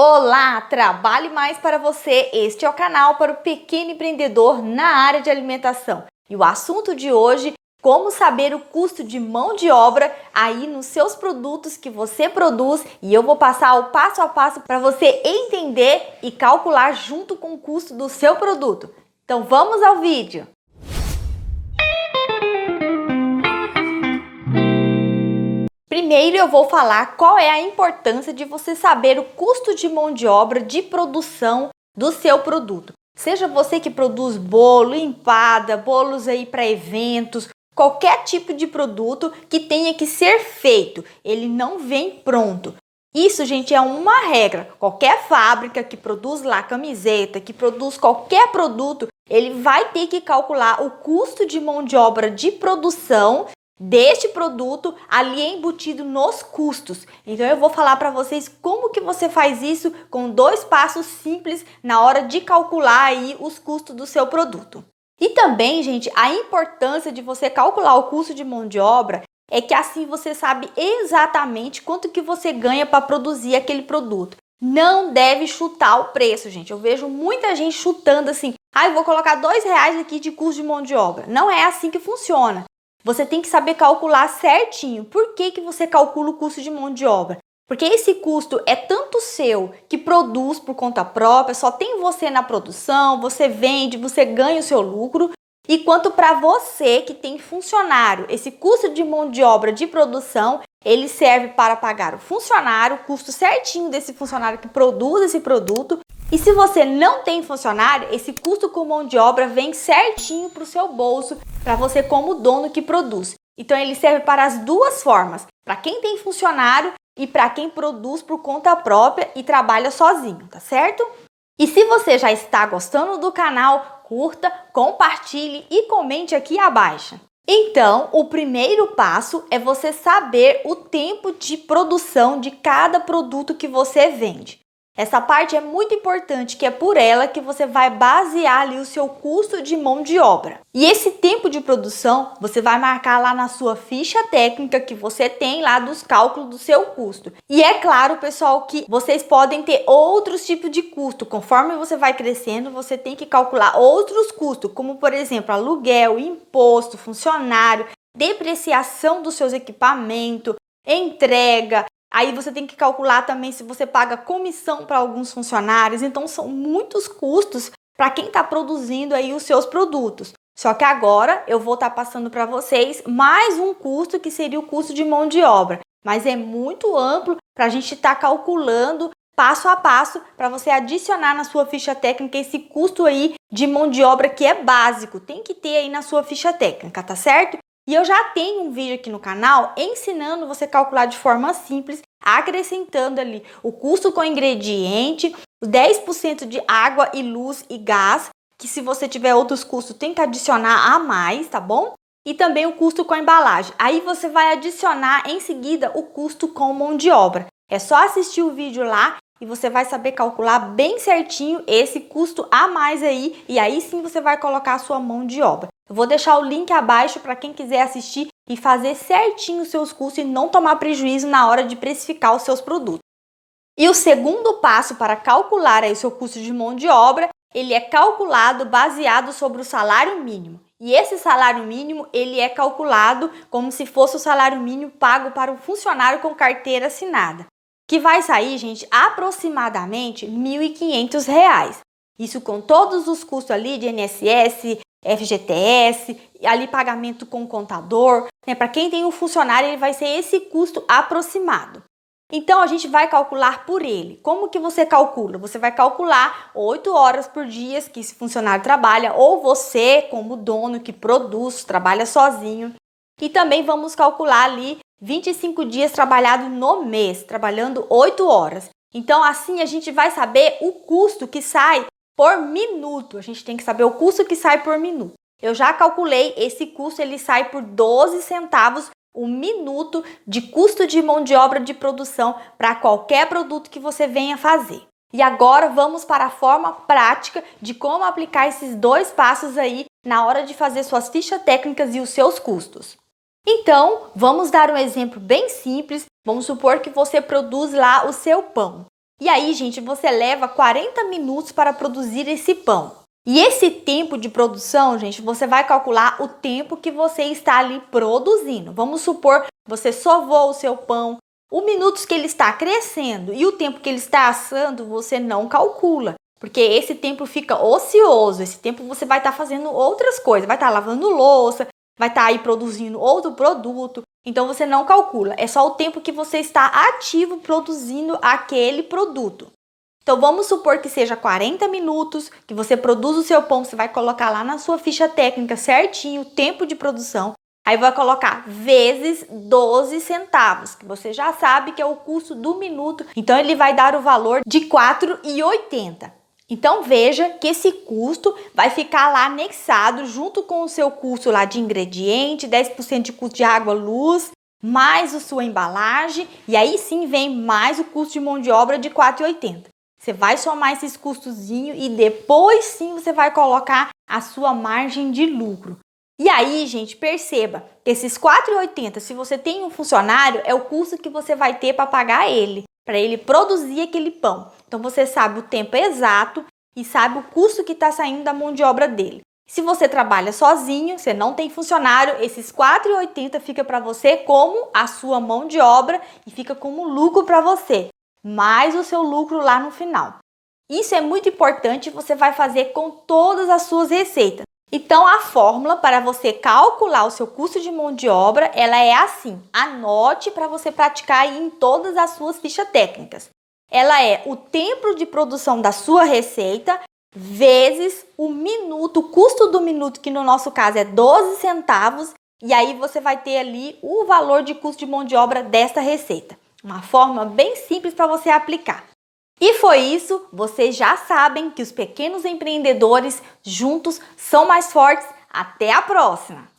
Olá, trabalhe mais para você. Este é o canal para o pequeno empreendedor na área de alimentação. E o assunto de hoje, como saber o custo de mão de obra aí nos seus produtos que você produz. E eu vou passar o passo a passo para você entender e calcular junto com o custo do seu produto. Então vamos ao vídeo. Primeiro eu vou falar qual é a importância de você saber o custo de mão de obra de produção do seu produto. Seja você que produz bolo, empada, bolos aí para eventos, qualquer tipo de produto que tenha que ser feito, ele não vem pronto. Isso, gente, é uma regra. Qualquer fábrica que produz lá camiseta, que produz qualquer produto, ele vai ter que calcular o custo de mão de obra de produção deste produto ali embutido nos custos. Então eu vou falar para vocês como que você faz isso com 2 passos simples na hora de calcular aí os custos do seu produto. E também, gente, a importância de você calcular o custo de mão de obra é que assim você sabe exatamente quanto que você ganha para produzir aquele produto. Não deve chutar o preço, gente. Eu vejo muita gente chutando assim, eu vou colocar R$2 aqui de custo de mão de obra. Não é assim que funciona. Você tem que saber calcular certinho. Por que você calcula o custo de mão de obra? Porque esse custo é tanto seu, que produz por conta própria, só tem você na produção, você vende, você ganha o seu lucro, e quanto para você que tem funcionário. Esse custo de mão de obra de produção, ele serve para pagar o funcionário, o custo certinho desse funcionário que produz esse produto. E se você não tem funcionário, esse custo com mão de obra vem certinho para o seu bolso, para você como dono que produz. Então ele serve para as duas formas, para quem tem funcionário e para quem produz por conta própria e trabalha sozinho, tá certo? E se você já está gostando do canal, curta, compartilhe e comente aqui abaixo. Então, o primeiro passo é você saber o tempo de produção de cada produto que você vende. Essa parte é muito importante, que é por ela que você vai basear ali o seu custo de mão de obra. E esse tempo de produção, você vai marcar lá na sua ficha técnica que você tem lá dos cálculos do seu custo. E é claro, pessoal, que vocês podem ter outros tipos de custo. Conforme você vai crescendo, você tem que calcular outros custos, como por exemplo, aluguel, imposto, funcionário, depreciação dos seus equipamentos, entrega. Aí você tem que calcular também se você paga comissão para alguns funcionários. Então são muitos custos para quem está produzindo aí os seus produtos. Só que agora eu vou estar passando para vocês mais um custo que seria o custo de mão de obra. Mas é muito amplo para a gente estar calculando passo a passo para você adicionar na sua ficha técnica esse custo aí de mão de obra que é básico. Tem que ter aí na sua ficha técnica, tá certo? E eu já tenho um vídeo aqui no canal ensinando você a calcular de forma simples, acrescentando ali o custo com ingrediente, 10% de água e luz e gás, que se você tiver outros custos tem que adicionar a mais, tá bom? E também o custo com a embalagem. Aí você vai adicionar em seguida o custo com mão de obra. É só assistir o vídeo lá e você vai saber calcular bem certinho esse custo a mais aí, e aí sim você vai colocar a sua mão de obra. Eu vou deixar o link abaixo para quem quiser assistir e fazer certinho os seus custos e não tomar prejuízo na hora de precificar os seus produtos. E o segundo passo para calcular aí o seu custo de mão de obra, ele é calculado baseado sobre o salário mínimo. E esse salário mínimo, ele é calculado como se fosse o salário mínimo pago para um funcionário com carteira assinada, que vai sair, gente, aproximadamente R$ 1.500. Isso com todos os custos ali de INSS, FGTS, ali pagamento com contador, né? Para quem tem um funcionário, ele vai ser esse custo aproximado. Então, a gente vai calcular por ele. Como que você calcula? Você vai calcular 8 horas por dia que esse funcionário trabalha, ou você, como dono que produz, trabalha sozinho. E também vamos calcular ali 25 dias trabalhados no mês, trabalhando 8 horas. Então, assim, a gente vai saber o custo que sai por minuto. A gente tem que saber o custo que sai por minuto. Eu já calculei, esse custo ele sai por 12 centavos o minuto de custo de mão de obra de produção para qualquer produto que você venha fazer. E agora vamos para a forma prática de como aplicar esses 2 passos aí na hora de fazer suas fichas técnicas e os seus custos. Então, vamos dar um exemplo bem simples. Vamos supor que você produz lá o seu pão. E aí, gente, você leva 40 minutos para produzir esse pão. E esse tempo de produção, gente, você vai calcular o tempo que você está ali produzindo. Vamos supor, você sovou o seu pão, os minutos que ele está crescendo e o tempo que ele está assando, você não calcula. Porque esse tempo fica ocioso, esse tempo você vai estar fazendo outras coisas, vai estar lavando louça, vai estar aí produzindo outro produto. Então você não calcula, é só o tempo que você está ativo produzindo aquele produto. Então vamos supor que seja 40 minutos que você produz o seu pão, você vai colocar lá na sua ficha técnica certinho o tempo de produção. Aí vai colocar vezes 12 centavos, que você já sabe que é o custo do minuto. Então ele vai dar o valor de R$ 4,80. Então veja que esse custo vai ficar lá anexado junto com o seu custo lá de ingrediente, 10% de custo de água, luz, mais a sua embalagem, e aí sim vem mais o custo de mão de obra de R$ 4,80. Você vai somar esses custozinhos e depois sim você vai colocar a sua margem de lucro. E aí, gente, perceba que esses R$ 4,80, se você tem um funcionário, é o custo que você vai ter para pagar ele, para ele produzir aquele pão. Então você sabe o tempo exato e sabe o custo que está saindo da mão de obra dele. Se você trabalha sozinho, você não tem funcionário, esses R$ 4,80 fica para você como a sua mão de obra e fica como lucro para você, mais o seu lucro lá no final. Isso é muito importante, você vai fazer com todas as suas receitas. Então a fórmula para você calcular o seu custo de mão de obra, ela é assim. Anote para você praticar aí em todas as suas fichas técnicas. Ela é o tempo de produção da sua receita vezes o minuto, o custo do minuto, que no nosso caso é 12 centavos, e aí você vai ter ali o valor de custo de mão de obra desta receita. Uma forma bem simples para você aplicar. E foi isso, vocês já sabem que os pequenos empreendedores juntos são mais fortes. Até a próxima!